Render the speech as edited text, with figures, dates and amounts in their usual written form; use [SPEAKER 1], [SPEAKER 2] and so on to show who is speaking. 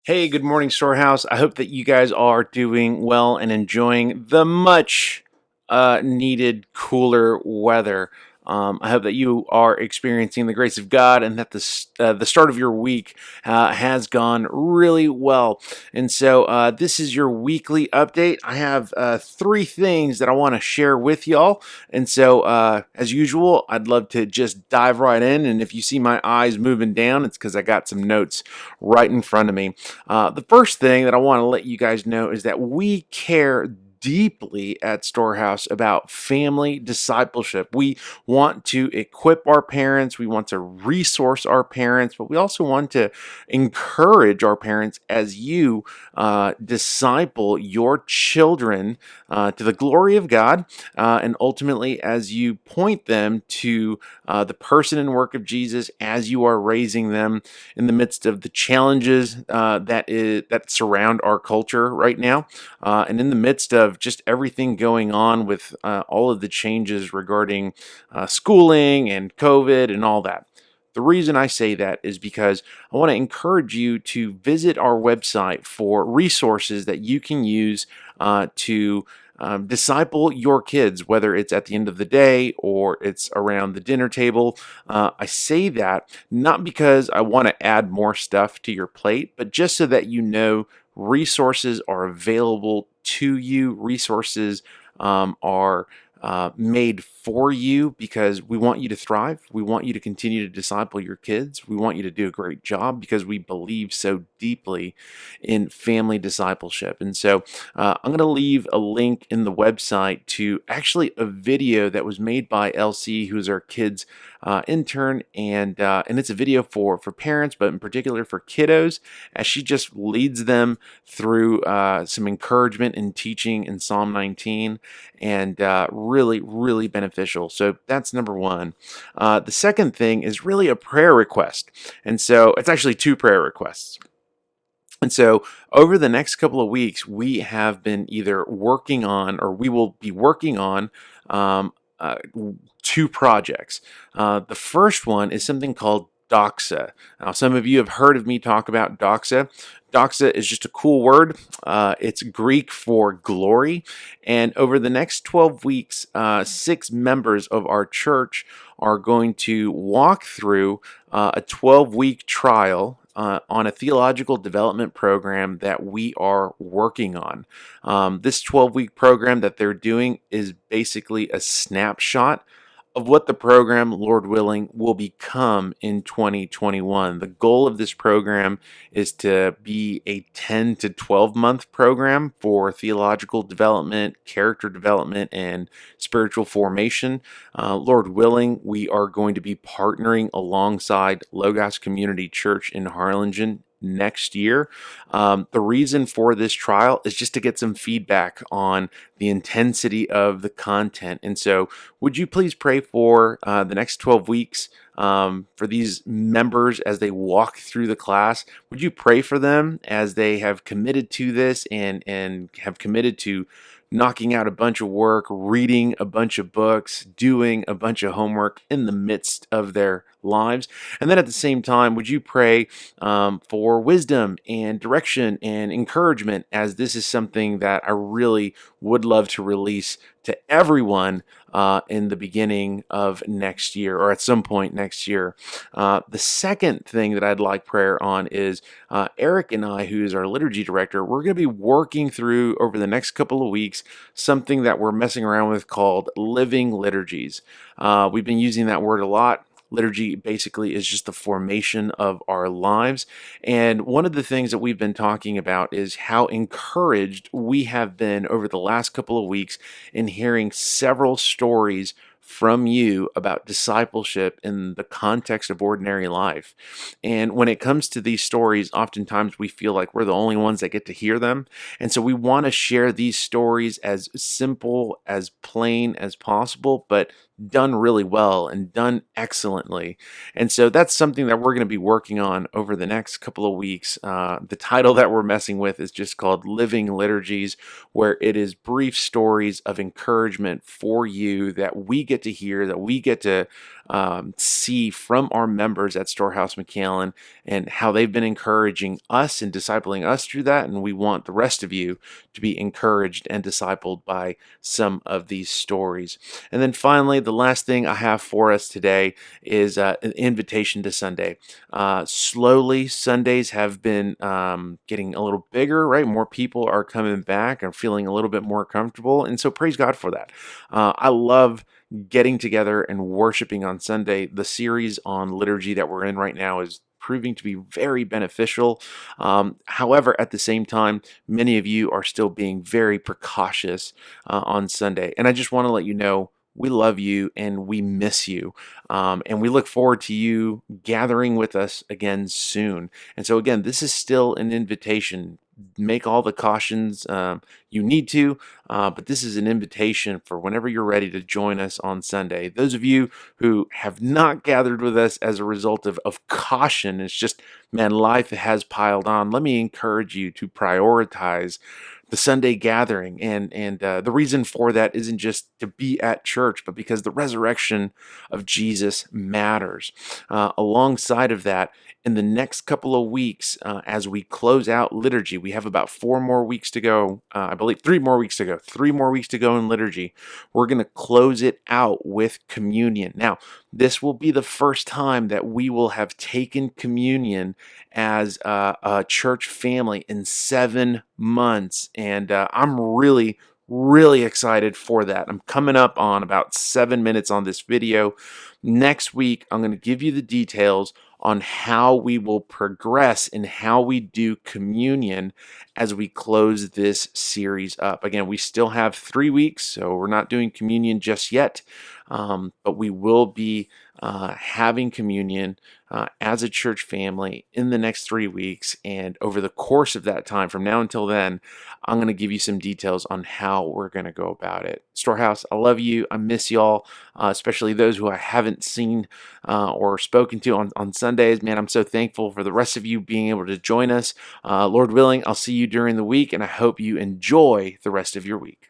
[SPEAKER 1] Hey, good morning, Storehouse. I hope that you guys are doing well and enjoying the much needed cooler weather. I hope that you are experiencing the grace of God and that the start of your week has gone really well. And so, this is your weekly update. I have three things that I want to share with y'all. And so, as usual, I'd love to just dive right in. And if you see my eyes moving down, it's because I got some notes right in front of me. The first thing that I want to let you guys know is that we care deeply at Storehouse about family discipleship. We want to equip our parents, we want to resource our parents, but we also want to encourage our parents as you disciple your children to the glory of God, and ultimately as you point them to the person and work of Jesus as you are raising them in the midst of the challenges that surround our culture right now, and in the midst of just everything going on with all of the changes regarding schooling and COVID and all that. The reason I say that is because I want to encourage you to visit our website for resources that you can use to disciple your kids, whether it's at the end of the day or it's around the dinner table. I say that not because I want to add more stuff to your plate, but just so that you know resources are available to you. Resources are made for you because we want you to thrive. We want you to continue to disciple your kids. We want you to do a great job because we believe so deeply in family discipleship. And so I'm going to leave a link in the website to actually a video that was made by Elsie, who's our kids intern, and it's a video for parents, but in particular for kiddos, as she just leads them through some encouragement and teaching in Psalm 19, and really, really beneficial. So that's number one. The second thing is really a prayer request, and so it's actually two prayer requests. And so, over the next couple of weeks, we have been either working on, or we will be working on, um, uh, two projects. The first one is something called Doxa. Now, some of you have heard of me talk about Doxa. Doxa is just a cool word. It's Greek for glory. And over the next 12 weeks, six members of our church are going to walk through a 12-week trial on a theological development program that we are working on. This 12-week program that they're doing is basically a snapshot of what the program, Lord willing, will become in 2021. The goal of this program is to be a 10 to 12 month program for theological development, character development, and spiritual formation. Lord willing, we are going to be partnering alongside Logos Community Church in Harlingen next year. The reason for this trial is just to get some feedback on the intensity of the content. And so, would you please pray for the next 12 weeks for these members as they walk through the class? Would you pray for them as they have committed to this and have committed to knocking out a bunch of work, reading a bunch of books, doing a bunch of homework in the midst of their lives? And then at the same time, would you pray for wisdom and direction and encouragement, as this is something that I really would love to release to everyone in the beginning of next year, or at some point next year. The second thing that I'd like prayer on is Eric and I, who is our liturgy director, we're going to be working through over the next couple of weeks something that we're messing around with called living liturgies. We've been using that word a lot. Liturgy basically is just the formation of our lives. And one of the things that we've been talking about is how encouraged we have been over the last couple of weeks in hearing several stories from you about discipleship in the context of ordinary life. And when it comes to these stories, oftentimes we feel like we're the only ones that get to hear them. And so we want to share these stories as simple, as plain as possible, but done really well and done excellently. And so that's something that we're going to be working on over the next couple of weeks. The title that we're messing with is just called Living Liturgies, where it is brief stories of encouragement for you that we get to hear, that we get to see from our members at Storehouse McAllen and how they've been encouraging us and discipling us through that. And we want the rest of you to be encouraged and discipled by some of these stories. And then finally, the last thing I have for us today is an invitation to Sunday. Slowly, Sundays have been getting a little bigger, right? More people are coming back and feeling a little bit more comfortable. And so praise God for that. I love getting together and worshiping on Sunday. The series on liturgy that we're in right now is proving to be very beneficial. However, at the same time, many of you are still being very precautious on Sunday. And I just want to let you know we love you and we miss you. And we look forward to you gathering with us again soon. And so, again, this is still an invitation. Make all the cautions you need to, but this is an invitation for whenever you're ready to join us on Sunday. Those of you who have not gathered with us as a result of caution, it's just, man, life has piled on. Let me encourage you to prioritize the Sunday gathering. And the reason for that isn't just to be at church, but because the resurrection of Jesus matters. Alongside of that, in the next couple of weeks, as we close out liturgy, we have about 4 more weeks to go. I believe 3 more weeks to go. 3 more weeks to go in liturgy. We're going to close it out with communion. Now, this will be the first time that we will have taken communion as a church family in 7 months. And I'm really, really excited for that. I'm coming up on about 7 minutes on this video. Next week, I'm going to give you the details on how we will progress and how we do communion as we close this series up. Again, we still have 3 weeks, so we're not doing communion just yet, but we will be having communion as a church family in the next 3 weeks. And over the course of that time, from now until then, I'm going to give you some details on how we're going to go about it. Storehouse, I love you. I miss y'all, especially those who I haven't seen or spoken to on Sundays. Man, I'm so thankful for the rest of you being able to join us. Lord willing, I'll see you during the week, and I hope you enjoy the rest of your week.